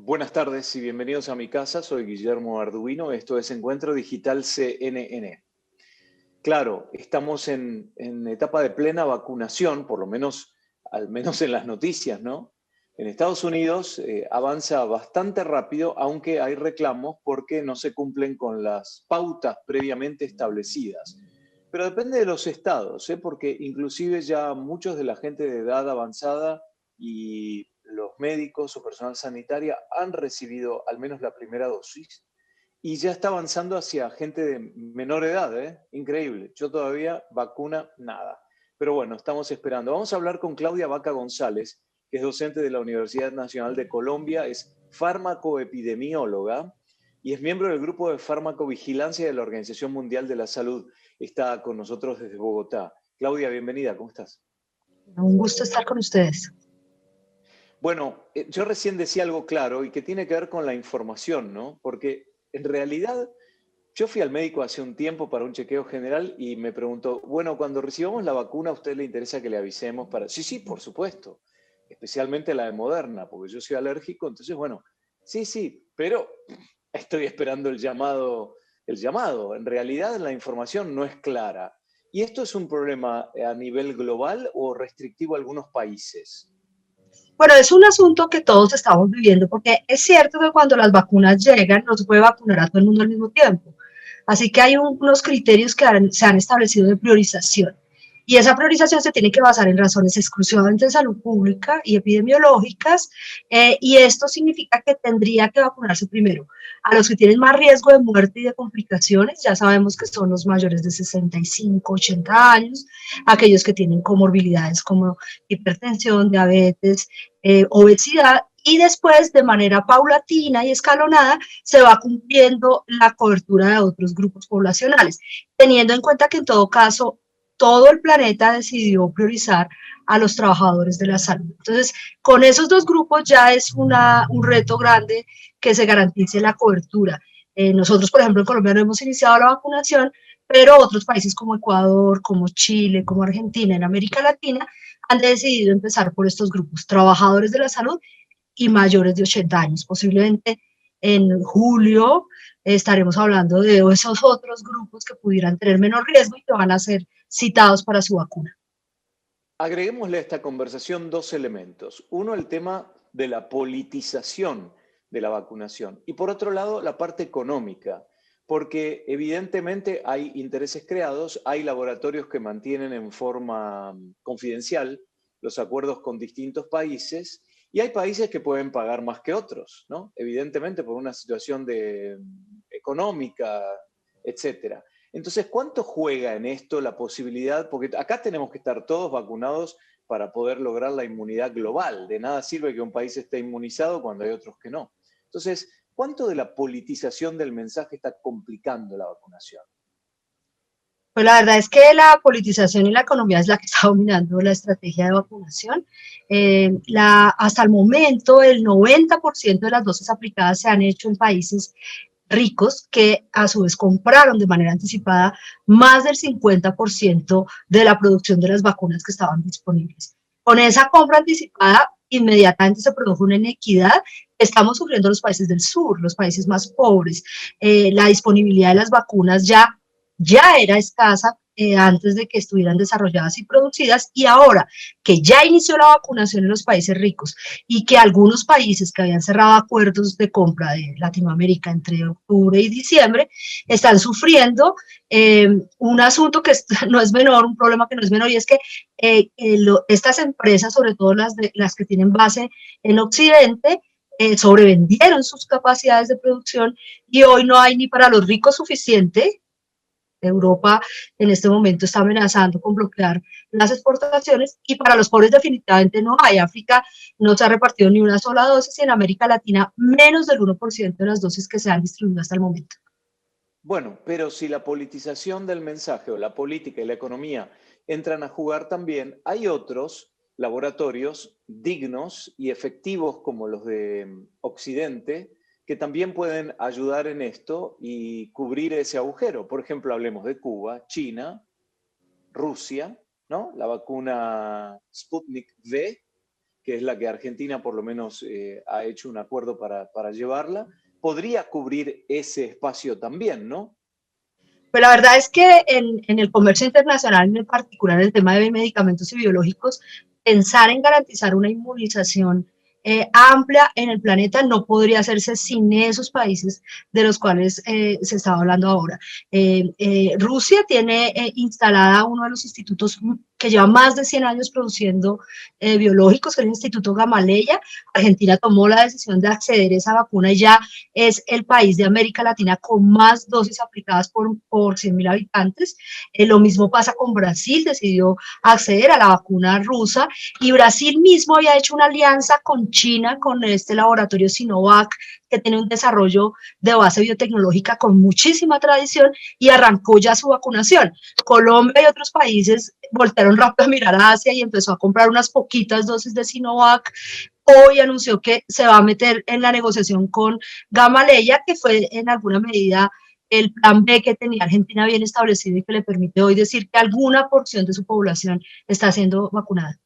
Buenas tardes y bienvenidos a mi casa. Soy Guillermo Arduino. Esto es Encuentro Digital CNN. Claro, estamos en etapa de plena vacunación, por lo menos, al menos en las noticias, ¿no? En Estados Unidos avanza bastante rápido, aunque hay reclamos porque no se cumplen con las pautas previamente establecidas. Pero depende de los estados, ¿eh? Porque inclusive ya muchos de la gente de edad avanzada y los médicos o personal sanitaria han recibido al menos la primera dosis y ya está avanzando hacia gente de menor edad, ¿eh? Increíble. Yo todavía vacuna nada. Pero bueno, estamos esperando. Vamos a hablar con Claudia Vaca González, que es docente de la Universidad Nacional de Colombia, es farmacoepidemióloga y es miembro del grupo de farmacovigilancia de la Organización Mundial de la Salud. Está con nosotros desde Bogotá. Claudia, bienvenida, ¿cómo estás? Un gusto estar con ustedes. Bueno, yo recién decía algo claro y que tiene que ver con la información, ¿no? Porque en realidad yo fui al médico hace un tiempo para un chequeo general y me preguntó, bueno, cuando recibamos la vacuna, ¿a usted le interesa que le avisemos para...? Sí, sí, por supuesto, especialmente la de Moderna, porque yo soy alérgico, entonces, bueno, sí, sí, pero estoy esperando el llamado, el llamado. En realidad la información no es clara. ¿Y esto es un problema a nivel global o restrictivo a algunos países? Bueno, es un asunto que todos estamos viviendo porque es cierto que cuando las vacunas llegan no se puede vacunar a todo el mundo al mismo tiempo. Así que hay unos criterios que se han establecido de priorización. Y esa priorización se tiene que basar en razones exclusivamente de salud pública y epidemiológicas, y esto significa que tendría que vacunarse primero a los que tienen más riesgo de muerte y de complicaciones, ya sabemos que son los mayores de 65, 80 años, aquellos que tienen comorbilidades como hipertensión, diabetes, obesidad, y después de manera paulatina y escalonada se va cumpliendo la cobertura de otros grupos poblacionales, teniendo en cuenta que en todo caso todo el planeta decidió priorizar a los trabajadores de la salud. Entonces, con esos dos grupos ya es un reto grande que se garantice la cobertura. Nosotros, por ejemplo, en Colombia no hemos iniciado la vacunación, pero otros países como Ecuador, como Chile, como Argentina, en América Latina, han decidido empezar por estos grupos, trabajadores de la salud y mayores de 80 años. Posiblemente en julio estaremos hablando de esos otros grupos que pudieran tener menos riesgo y que van a ser citados para su vacuna. Agreguémosle a esta conversación dos elementos. Uno, el tema de la politización de la vacunación y por otro lado, la parte económica, porque evidentemente hay intereses creados, hay laboratorios que mantienen en forma confidencial los acuerdos con distintos países y hay países que pueden pagar más que otros, ¿no? Evidentemente por una situación económica, etcétera. Entonces, ¿cuánto juega en esto la posibilidad? Porque acá tenemos que estar todos vacunados para poder lograr la inmunidad global. De nada sirve que un país esté inmunizado cuando hay otros que no. Entonces, ¿cuánto de la politización del mensaje está complicando la vacunación? Pues la verdad es que la politización y la economía es la que está dominando la estrategia de vacunación. Hasta el momento, el 90% de las dosis aplicadas se han hecho en países ricos que a su vez compraron de manera anticipada más del 50% de la producción de las vacunas que estaban disponibles. Con esa compra anticipada, inmediatamente se produjo una inequidad que estamos sufriendo los países del sur, los países más pobres. La disponibilidad de las vacunas ya era escasa antes de que estuvieran desarrolladas y producidas, y ahora que ya inició la vacunación en los países ricos y que algunos países que habían cerrado acuerdos de compra de Latinoamérica entre octubre y diciembre están sufriendo un asunto que no es menor, un problema que no es menor, y es que estas empresas, sobre todo las que tienen base en Occidente, sobrevendieron sus capacidades de producción y hoy no hay ni para los ricos suficiente. Europa en este momento está amenazando con bloquear las exportaciones y para los pobres definitivamente no hay. África no se ha repartido ni una sola dosis y en América Latina menos del 1% de las dosis que se han distribuido hasta el momento. Bueno, pero si la politización del mensaje o la política y la economía entran a jugar también, hay otros laboratorios dignos y efectivos como los de Occidente que también pueden ayudar en esto y cubrir ese agujero. Por ejemplo, hablemos de Cuba, China, Rusia, ¿no? La vacuna Sputnik V que es la que Argentina por lo menos ha hecho un acuerdo para llevarla, podría cubrir ese espacio también, ¿no? Pero la verdad es que en el comercio internacional, en particular en el tema de medicamentos y biológicos, pensar en garantizar una inmunización amplia en el planeta no podría hacerse sin esos países de los cuales se estaba hablando ahora. Rusia tiene instalada uno de los institutos que lleva más de 100 años produciendo biológicos, que es el Instituto Gamaleya. Argentina tomó la decisión de acceder a esa vacuna y ya es el país de América Latina con más dosis aplicadas por 100.000 habitantes. Lo mismo pasa con Brasil, decidió acceder a la vacuna rusa, y Brasil mismo había hecho una alianza con China, con este laboratorio Sinovac, que tiene un desarrollo de base biotecnológica con muchísima tradición, y arrancó ya su vacunación. Colombia y otros países voltearon rápido a mirar a Asia y empezó a comprar unas poquitas dosis de Sinovac. Hoy anunció que se va a meter en la negociación con Gamaleya, que fue en alguna medida el plan B que tenía Argentina bien establecido y que le permite hoy decir que alguna porción de su población está siendo vacunada.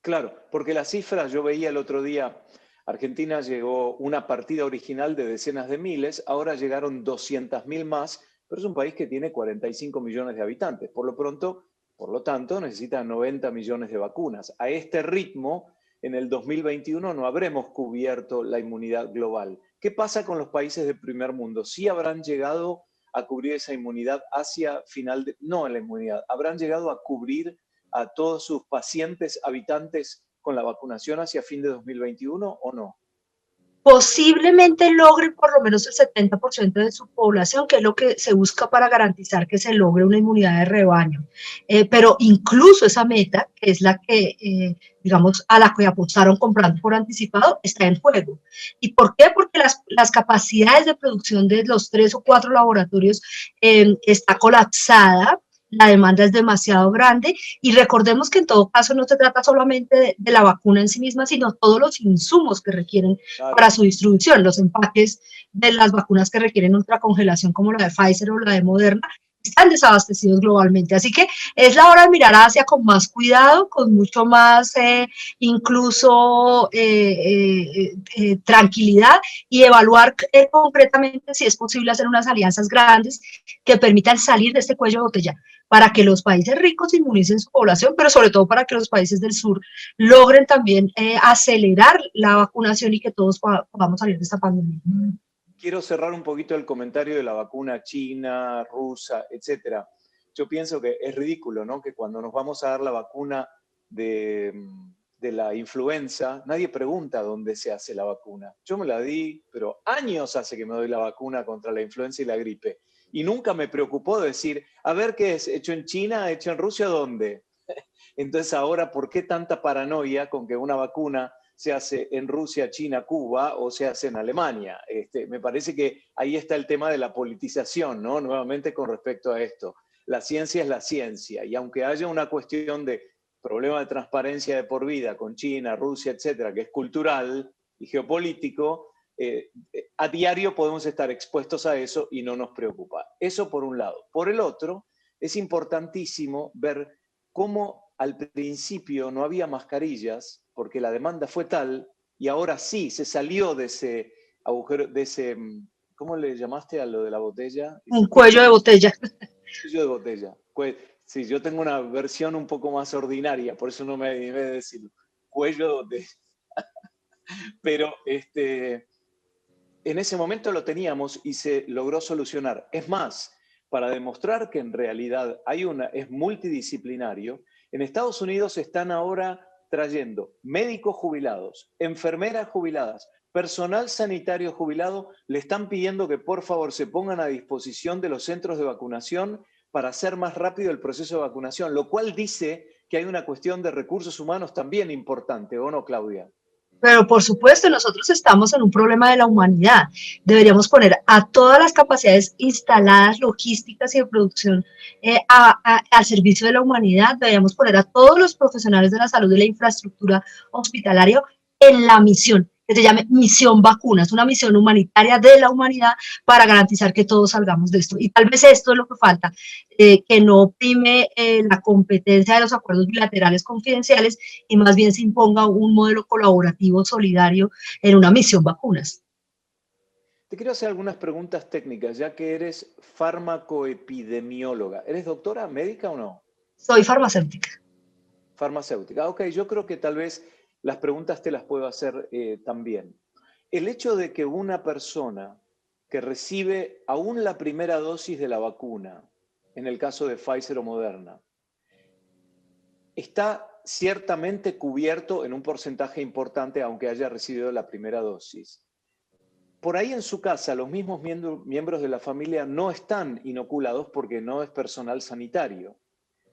Claro, porque las cifras, yo veía el otro día, Argentina llegó una partida original de decenas de miles, ahora llegaron 200.000 más, pero es un país que tiene 45 millones de habitantes. Por lo tanto, necesita 90 millones de vacunas. A este ritmo, en el 2021 no habremos cubierto la inmunidad global. ¿Qué pasa con los países del primer mundo? ¿Sí habrán llegado a cubrir esa inmunidad hacia final de... No, la inmunidad. ¿Habrán llegado a cubrir a todos sus pacientes, habitantes con la vacunación hacia fin de 2021 o no? Posiblemente logren por lo menos el 70% de su población, que es lo que se busca para garantizar que se logre una inmunidad de rebaño. Pero incluso esa meta, que es la que, digamos, a la que apostaron comprando por anticipado, está en juego. ¿Y por qué? Porque las capacidades de producción de los 3 o 4 laboratorios está colapsada. La demanda es demasiado grande, y recordemos que en todo caso no se trata solamente de la vacuna en sí misma, sino todos los insumos que requieren para su distribución, los empaques de las vacunas que requieren ultracongelación como la de Pfizer o la de Moderna, están desabastecidos globalmente. Así que es la hora de mirar hacia con más cuidado, con mucho más incluso tranquilidad, y evaluar concretamente si es posible hacer unas alianzas grandes que permitan salir de este cuello de botella, para que los países ricos inmunicen su población, pero sobre todo para que los países del sur logren también acelerar la vacunación y que todos podamos salir de esta pandemia. Quiero cerrar un poquito el comentario de la vacuna china, rusa, etcétera. Yo pienso que es ridículo, ¿no? Que cuando nos vamos a dar la vacuna de la influenza, nadie pregunta dónde se hace la vacuna. Yo me la di, pero años hace que me doy la vacuna contra la influenza y la gripe. Y nunca me preocupó decir, a ver qué es, hecho en China, hecho en Rusia, ¿dónde? Entonces ahora, ¿por qué tanta paranoia con que una vacuna se hace en Rusia, China, Cuba o se hace en Alemania? Me parece que ahí está el tema de la politización, ¿no? Nuevamente con respecto a esto. La ciencia es la ciencia, y aunque haya una cuestión de problema de transparencia de por vida con China, Rusia, etcétera, que es cultural y geopolítico, a diario podemos estar expuestos a eso y no nos preocupa. Eso por un lado. Por el otro, es importantísimo ver cómo al principio no había mascarillas porque la demanda fue tal, y ahora sí se salió de ese agujero, de ese, ¿cómo le llamaste a lo de la botella? Un cuello de botella. Cuello de botella. Sí, yo tengo una versión un poco más ordinaria, por eso no me animé a decirlo. Cuello de botella. Pero en ese momento lo teníamos y se logró solucionar. Es más, para demostrar que en realidad es multidisciplinario, en Estados Unidos están ahora trayendo médicos jubilados, enfermeras jubiladas, personal sanitario jubilado, le están pidiendo que por favor se pongan a disposición de los centros de vacunación para hacer más rápido el proceso de vacunación, lo cual dice que hay una cuestión de recursos humanos también importante, ¿o no, Claudia? Pero por supuesto, nosotros estamos en un problema de la humanidad. Deberíamos poner a todas las capacidades instaladas, logísticas y de producción al servicio de la humanidad. Deberíamos poner a todos los profesionales de la salud y la infraestructura hospitalaria en la misión, que se llame Misión Vacunas, una misión humanitaria de la humanidad para garantizar que todos salgamos de esto. Y tal vez esto es lo que falta, que no prime la competencia de los acuerdos bilaterales confidenciales y más bien se imponga un modelo colaborativo solidario en una misión vacunas. Te quiero hacer algunas preguntas técnicas, ya que eres farmacoepidemióloga. ¿Eres doctora médica o no? Soy farmacéutica. Farmacéutica. Ok, yo creo que tal vez las preguntas te las puedo hacer también. El hecho de que una persona que recibe aún la primera dosis de la vacuna, en el caso de Pfizer o Moderna, está ciertamente cubierto en un porcentaje importante, aunque haya recibido la primera dosis. Por ahí en su casa, los mismos miembros de la familia no están inoculados porque no es personal sanitario,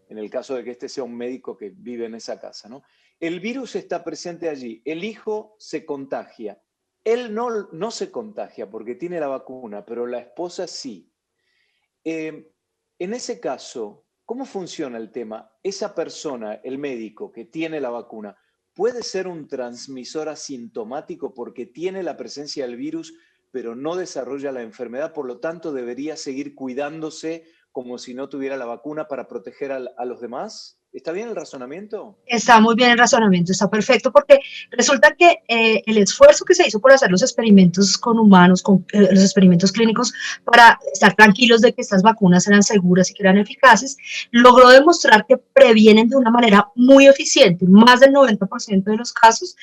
en el caso de que este sea un médico que vive en esa casa, ¿no? El virus está presente allí, el hijo se contagia, él no se contagia porque tiene la vacuna, pero la esposa sí. En ese caso, ¿cómo funciona el tema? Esa persona, el médico que tiene la vacuna, puede ser un transmisor asintomático porque tiene la presencia del virus, pero no desarrolla la enfermedad, por lo tanto debería seguir cuidándose como si no tuviera la vacuna para proteger a los demás. ¿Está bien el razonamiento? Está muy bien el razonamiento, está perfecto, porque resulta que el esfuerzo que se hizo por hacer los experimentos con humanos, con los experimentos clínicos, para estar tranquilos de que estas vacunas eran seguras y que eran eficaces, logró demostrar que previenen de una manera muy eficiente, más del 90% de los casos,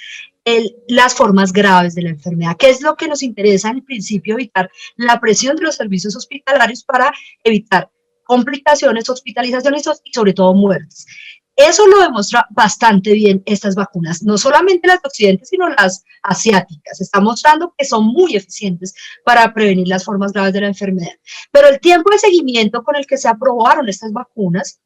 las formas graves de la enfermedad, que es lo que nos interesa en principio, evitar la presión de los servicios hospitalarios para evitar complicaciones, hospitalizaciones y sobre todo muertes. Eso lo demuestra bastante bien estas vacunas, no solamente las de Occidente, sino las asiáticas. Está mostrando que son muy eficientes para prevenir las formas graves de la enfermedad. Pero el tiempo de seguimiento con el que se aprobaron estas vacunas,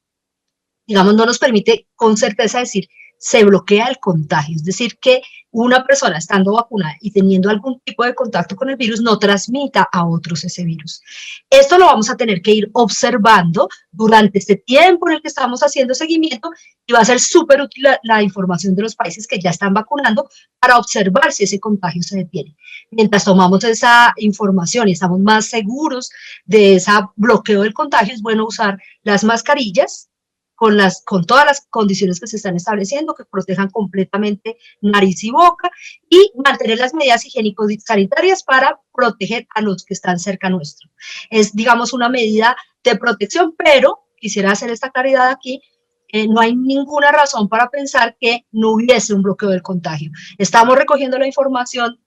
digamos, no nos permite con certeza decir se bloquea el contagio, es decir, que una persona estando vacunada y teniendo algún tipo de contacto con el virus no transmita a otros ese virus. Esto lo vamos a tener que ir observando durante este tiempo en el que estamos haciendo seguimiento y va a ser súper útil la información de los países que ya están vacunando para observar si ese contagio se detiene. Mientras tomamos esa información y estamos más seguros de ese bloqueo del contagio, es bueno usar las mascarillas, con todas las condiciones que se están estableciendo, que protejan completamente nariz y boca, y mantener las medidas higiénico-sanitarias para proteger a los que están cerca nuestro. Es, digamos, una medida de protección, pero quisiera hacer esta claridad aquí, no hay ninguna razón para pensar que no hubiese un bloqueo del contagio. Estamos recogiendo la información,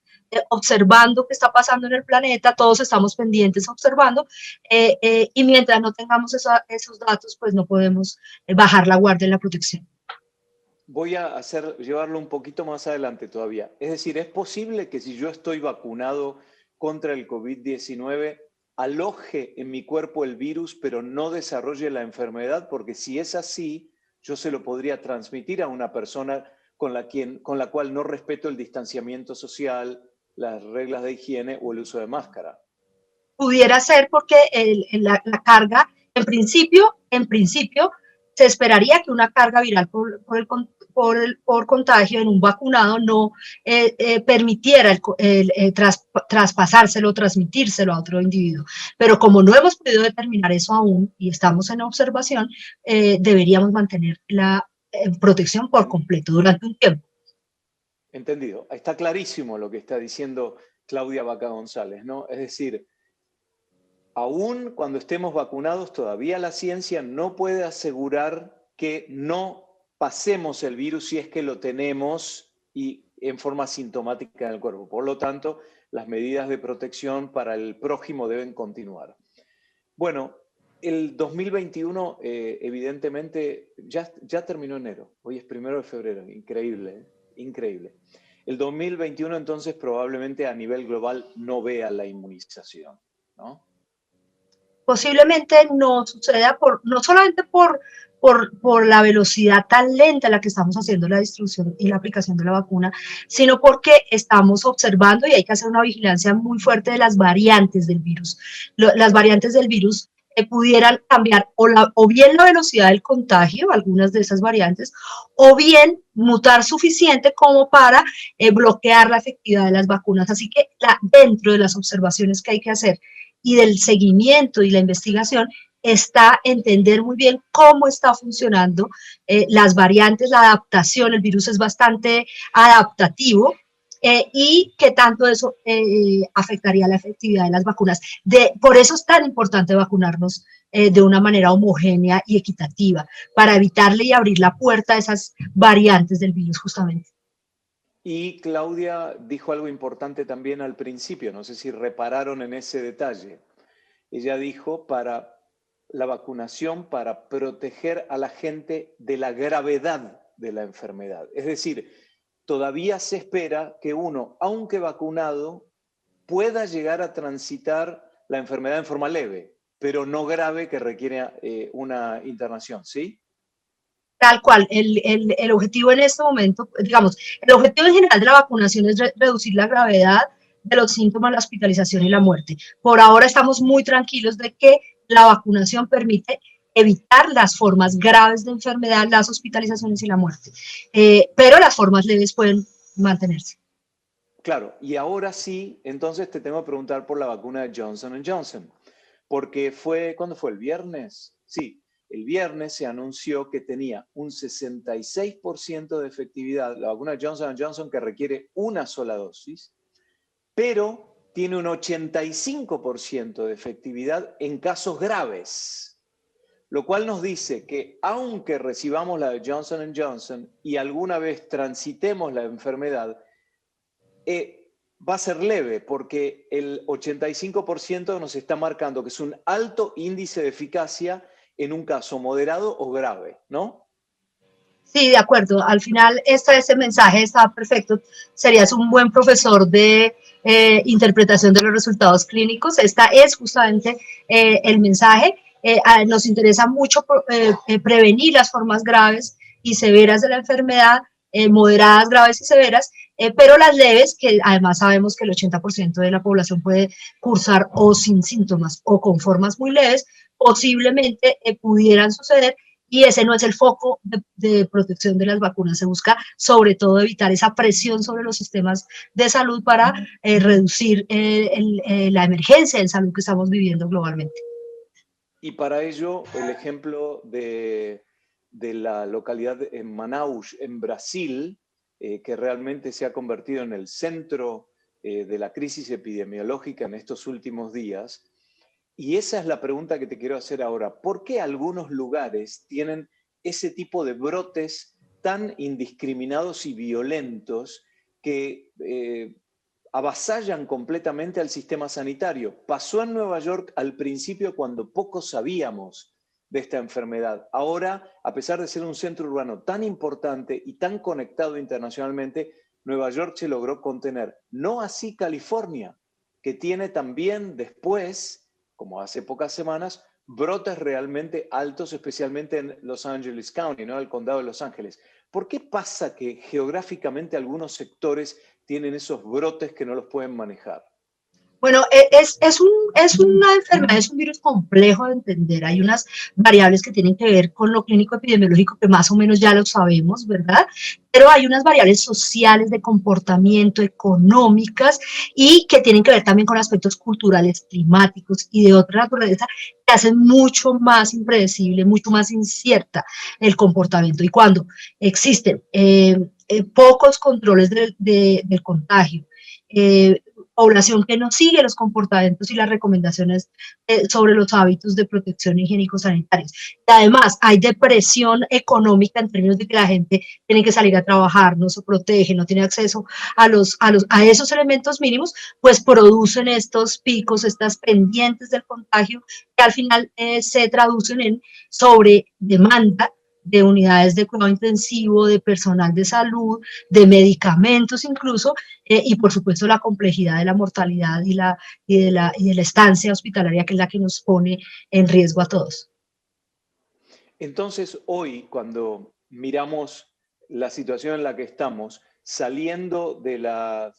observando qué está pasando en el planeta, todos estamos pendientes observando, y mientras no tengamos esos datos, pues no podemos bajar la guardia en la protección. Voy a llevarlo un poquito más adelante todavía. Es decir, ¿es posible que si yo estoy vacunado contra el COVID-19, aloje en mi cuerpo el virus, pero no desarrolle la enfermedad? Porque si es así, yo se lo podría transmitir a una persona con la cual no respeto el distanciamiento social, las reglas de higiene o el uso de máscara. Pudiera ser porque la carga, en principio, se esperaría que una carga viral por contagio en un vacunado no permitiera traspasárselo, transmitírselo a otro individuo. Pero como no hemos podido determinar eso aún y estamos en observación, deberíamos mantener la protección por completo durante un tiempo. Entendido. Está clarísimo lo que está diciendo Claudia Vaca González, ¿no? Es decir, aún cuando estemos vacunados, todavía la ciencia no puede asegurar que no pasemos el virus si es que lo tenemos y en forma sintomática en el cuerpo. Por lo tanto, las medidas de protección para el prójimo deben continuar. Bueno, el 2021 evidentemente ya terminó enero. Hoy es 1 de febrero. Increíble, ¿eh? Increíble. El 2021 entonces probablemente a nivel global no vea la inmunización, ¿no? Posiblemente no suceda no solamente por la velocidad tan lenta en la que estamos haciendo la distribución y la aplicación de la vacuna, sino porque estamos observando y hay que hacer una vigilancia muy fuerte de las variantes del virus. Las variantes del virus pudieran cambiar o bien la velocidad del contagio, algunas de esas variantes, o bien mutar suficiente como para bloquear la efectividad de las vacunas. Así que dentro de las observaciones que hay que hacer y del seguimiento y la investigación está entender muy bien cómo está funcionando las variantes, la adaptación, el virus es bastante adaptativo, y qué tanto eso afectaría la efectividad de las vacunas. Por eso es tan importante vacunarnos de una manera homogénea y equitativa, para evitarle y abrir la puerta a esas variantes del virus justamente. Y Claudia dijo algo importante también al principio, no sé si repararon en ese detalle. Ella dijo para la vacunación para proteger a la gente de la gravedad de la enfermedad. Es decir, todavía se espera que uno, aunque vacunado, pueda llegar a transitar la enfermedad en forma leve, pero no grave que requiere una internación, ¿sí? Tal cual, el objetivo en este momento, digamos, el objetivo en general de la vacunación es reducir la gravedad de los síntomas, la hospitalización y la muerte. Por ahora estamos muy tranquilos de que la vacunación permite evitar las formas graves de enfermedad, las hospitalizaciones y la muerte. Pero las formas leves pueden mantenerse. Claro, y ahora sí, entonces te tengo que preguntar por la vacuna de Johnson Johnson, porque ¿cuándo fue? ¿El viernes? Sí, el viernes se anunció que tenía un 66% de efectividad, la vacuna Johnson Johnson que requiere una sola dosis, pero tiene un 85% de efectividad en casos graves, lo cual nos dice que aunque recibamos la de Johnson Johnson y alguna vez transitemos la enfermedad, va a ser leve porque el 85% nos está marcando que es un alto índice de eficacia en un caso moderado o grave, ¿no? Sí, de acuerdo. Al final, ese mensaje está perfecto. Serías un buen profesor de interpretación de los resultados clínicos. Esta es justamente el mensaje. Nos interesa mucho prevenir las formas graves y severas de la enfermedad, moderadas, graves y severas, pero las leves, que además sabemos que el 80% de la población puede cursar o sin síntomas o con formas muy leves, posiblemente pudieran suceder, y ese no es el foco de protección de las vacunas. Se busca sobre todo evitar esa presión sobre los sistemas de salud para reducir la emergencia en salud que estamos viviendo globalmente. Y para ello, el ejemplo de la localidad en Manaus, en Brasil, que realmente se ha convertido en el centro de la crisis epidemiológica en estos últimos días. Y esa es la pregunta que te quiero hacer ahora. ¿Por qué algunos lugares tienen ese tipo de brotes tan indiscriminados y violentos que avasallan completamente al sistema sanitario? Pasó en Nueva York al principio cuando poco sabíamos de esta enfermedad. Ahora, a pesar de ser un centro urbano tan importante y tan conectado internacionalmente, Nueva York se logró contener. No así California, que tiene también después, como hace pocas semanas, brotes realmente altos, especialmente en Los Angeles County, ¿no? El condado de Los Ángeles. ¿Por qué pasa que geográficamente algunos sectores tienen esos brotes que no los pueden manejar? Bueno, es una enfermedad, es un virus complejo de entender. Hay unas variables que tienen que ver con lo clínico epidemiológico que más o menos ya lo sabemos, ¿verdad? Pero hay unas variables sociales de comportamiento, económicas, y que tienen que ver también con aspectos culturales, climáticos y de otra naturaleza, que hacen mucho más impredecible, mucho más incierta el comportamiento. Y cuando existen pocos controles del contagio, población que no sigue los comportamientos y las recomendaciones sobre los hábitos de protección higiénico-sanitarios. Y además hay depresión económica en términos de que la gente tiene que salir a trabajar, no se protege, no tiene acceso a esos elementos mínimos, pues producen estos picos, estas pendientes del contagio, que al final se traducen en sobredemanda de unidades de cuidado intensivo, de personal de salud, de medicamentos incluso, y por supuesto la complejidad de la mortalidad y de la estancia hospitalaria, que es la que nos pone en riesgo a todos. Entonces, hoy, cuando miramos la situación en la que estamos, saliendo de las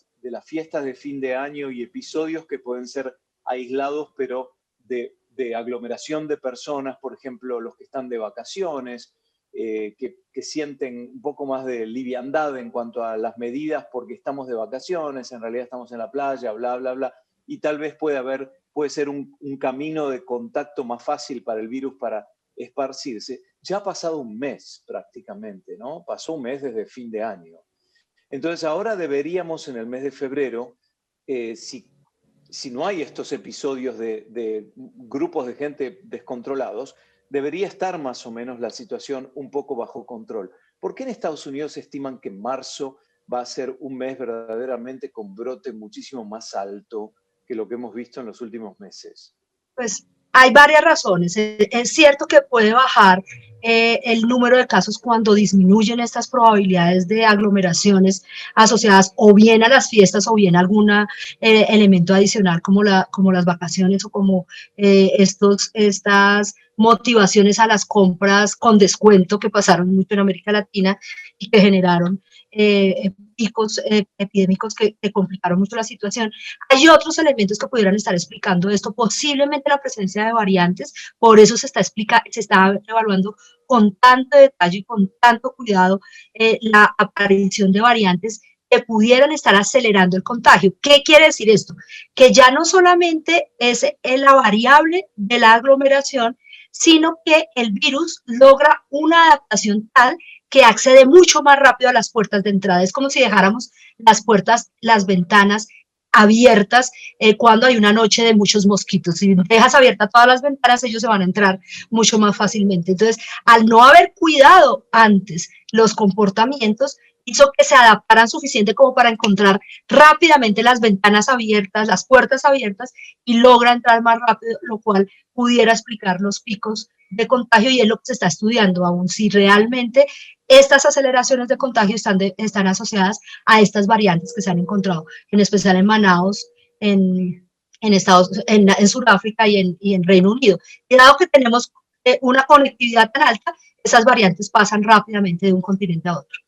fiestas de fin de año y episodios que pueden ser aislados, pero de de aglomeración de personas, por ejemplo, los que están de vacaciones, que sienten un poco más de liviandad en cuanto a las medidas porque estamos de vacaciones, en realidad estamos en la playa, bla, bla, bla, y tal vez puede ser un camino de contacto más fácil para el virus para esparcirse. Ya ha pasado un mes prácticamente, ¿no? Pasó un mes desde fin de año. Entonces ahora deberíamos en el mes de febrero, si no hay estos episodios de grupos de gente descontrolados, debería estar más o menos la situación un poco bajo control. ¿Por qué en Estados Unidos estiman que marzo va a ser un mes verdaderamente con brote muchísimo más alto que lo que hemos visto en los últimos meses? Pues hay varias razones. Es cierto que puede bajar el número de casos cuando disminuyen estas probabilidades de aglomeraciones asociadas o bien a las fiestas o bien a algún elemento adicional como las vacaciones o como estas motivaciones a las compras con descuento que pasaron mucho en América Latina y que generaron picos epidémicos que complicaron mucho la situación. Hay otros elementos que pudieran estar explicando esto, posiblemente la presencia de variantes, por eso se está evaluando con tanto detalle y con tanto cuidado la aparición de variantes que pudieran estar acelerando el contagio. ¿Qué quiere decir esto? Que ya no solamente es la variable de la aglomeración, sino que el virus logra una adaptación tal que accede mucho más rápido a las puertas de entrada. Es como si dejáramos las puertas, las ventanas abiertas cuando hay una noche de muchos mosquitos. Si dejas abiertas todas las ventanas, ellos se van a entrar mucho más fácilmente. Entonces, al no haber cuidado antes los comportamientos, hizo que se adaptaran suficiente como para encontrar rápidamente las ventanas abiertas, las puertas abiertas, y logra entrar más rápido, lo cual pudiera explicar los picos de contagio, y es lo que se está estudiando, aún si realmente estas aceleraciones de contagio están asociadas a estas variantes que se han encontrado, en especial en Manaus, en Sudáfrica y en Reino Unido. Y dado que tenemos una conectividad tan alta, esas variantes pasan rápidamente de un continente a otro.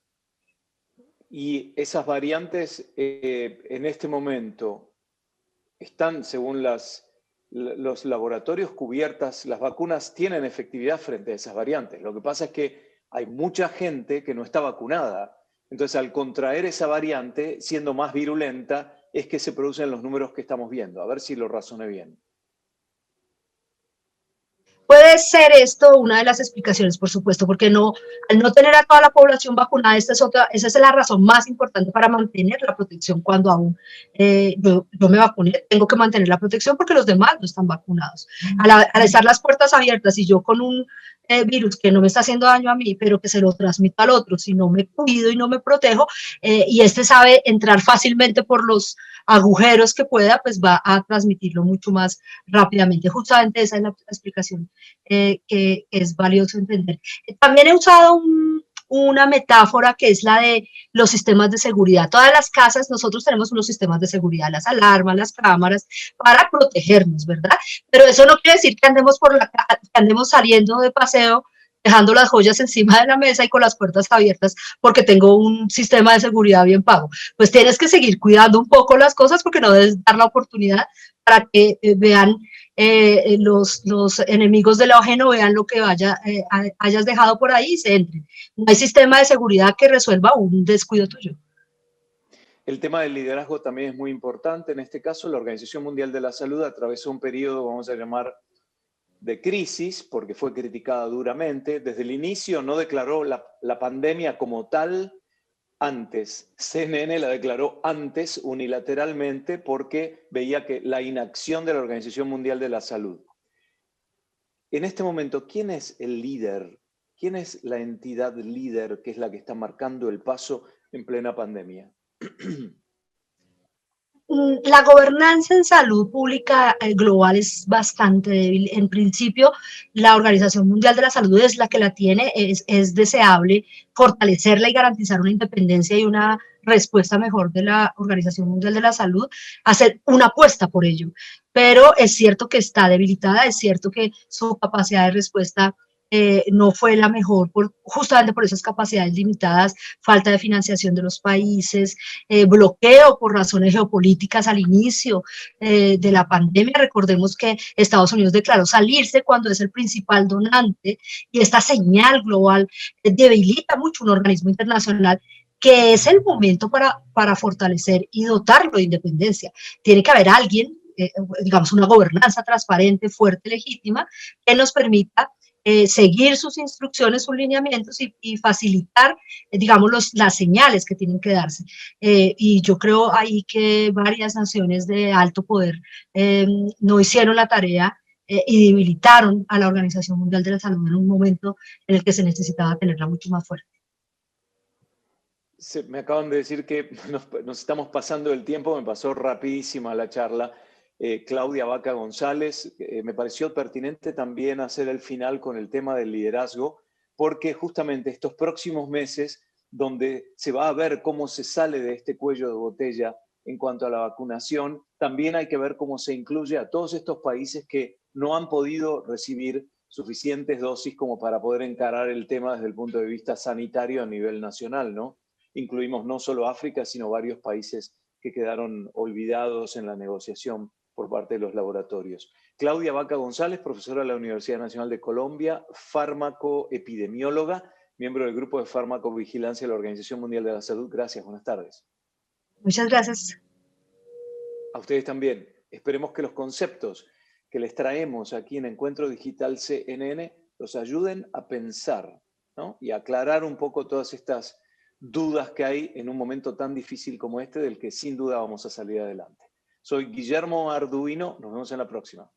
Y esas variantes en este momento están, según los laboratorios cubiertas, las vacunas tienen efectividad frente a esas variantes. Lo que pasa es que hay mucha gente que no está vacunada. Entonces, al contraer esa variante, siendo más virulenta, es que se producen los números que estamos viendo. A ver si lo razoné bien. Puede ser esto una de las explicaciones, por supuesto, porque al no tener a toda la población vacunada, esa es la razón más importante para mantener la protección cuando aún yo me vacuné, tengo que mantener la protección porque los demás no están vacunados. Al estar las puertas abiertas y yo con un virus que no me está haciendo daño a mí, pero que se lo transmito al otro, si no me cuido y no me protejo, y sabe entrar fácilmente por los agujeros que pueda, pues va a transmitirlo mucho más rápidamente. Justamente esa es la explicación que es valioso entender. También he usado una metáfora que es la de los sistemas de seguridad. Todas las casas, nosotros tenemos unos sistemas de seguridad, las alarmas, las cámaras, para protegernos, ¿verdad? Pero eso no quiere decir que andemos saliendo de paseo, dejando las joyas encima de la mesa y con las puertas abiertas porque tengo un sistema de seguridad bien pago. Pues tienes que seguir cuidando un poco las cosas porque no debes dar la oportunidad para que vean los enemigos del ajeno, vean lo que hayas dejado por ahí y se entren. No hay sistema de seguridad que resuelva un descuido tuyo. El tema del liderazgo también es muy importante. En este caso, la Organización Mundial de la Salud atravesó un periodo, vamos a llamar, de crisis, porque fue criticada duramente. Desde el inicio no declaró la pandemia como tal antes. CNN la declaró antes unilateralmente porque veía que la inacción de la Organización Mundial de la Salud. En este momento, ¿quién es el líder? ¿Quién es la entidad líder que es la que está marcando el paso en plena pandemia? La gobernanza en salud pública global es bastante débil. En principio, la Organización Mundial de la Salud es la que la tiene. Es deseable fortalecerla y garantizar una independencia y una respuesta mejor de la Organización Mundial de la Salud, hacer una apuesta por ello. Pero es cierto que está debilitada, es cierto que su capacidad de respuesta no fue la mejor, justamente por esas capacidades limitadas, falta de financiación de los países, bloqueo por razones geopolíticas al inicio de la pandemia. Recordemos que Estados Unidos declaró salirse cuando es el principal donante, y esta señal global debilita mucho un organismo internacional que es el momento para fortalecer y dotarlo de independencia. Tiene que haber alguien, digamos, una gobernanza transparente, fuerte, legítima, que nos permita seguir sus instrucciones, sus lineamientos y facilitar, digamos, las señales que tienen que darse. Y yo creo ahí que varias naciones de alto poder no hicieron la tarea y debilitaron a la Organización Mundial de la Salud en un momento en el que se necesitaba tenerla mucho más fuerte. Me acaban de decir que nos estamos pasando el tiempo, me pasó rapidísima la charla. Claudia Vaca González, me pareció pertinente también hacer el final con el tema del liderazgo, porque justamente estos próximos meses, donde se va a ver cómo se sale de este cuello de botella en cuanto a la vacunación, también hay que ver cómo se incluye a todos estos países que no han podido recibir suficientes dosis como para poder encarar el tema desde el punto de vista sanitario a nivel nacional, ¿no? Incluimos no solo África, sino varios países que quedaron olvidados en la negociación por parte de los laboratorios. Claudia Vaca González, profesora de la Universidad Nacional de Colombia, fármacoepidemióloga, miembro del Grupo de Farmacovigilancia de la Organización Mundial de la Salud. Gracias, buenas tardes. Muchas gracias. A ustedes también. Esperemos que los conceptos que les traemos aquí en Encuentro Digital CNN los ayuden a pensar, ¿no? Y a aclarar un poco todas estas dudas que hay en un momento tan difícil como este, del que sin duda vamos a salir adelante. Soy Guillermo Arduino, nos vemos en la próxima.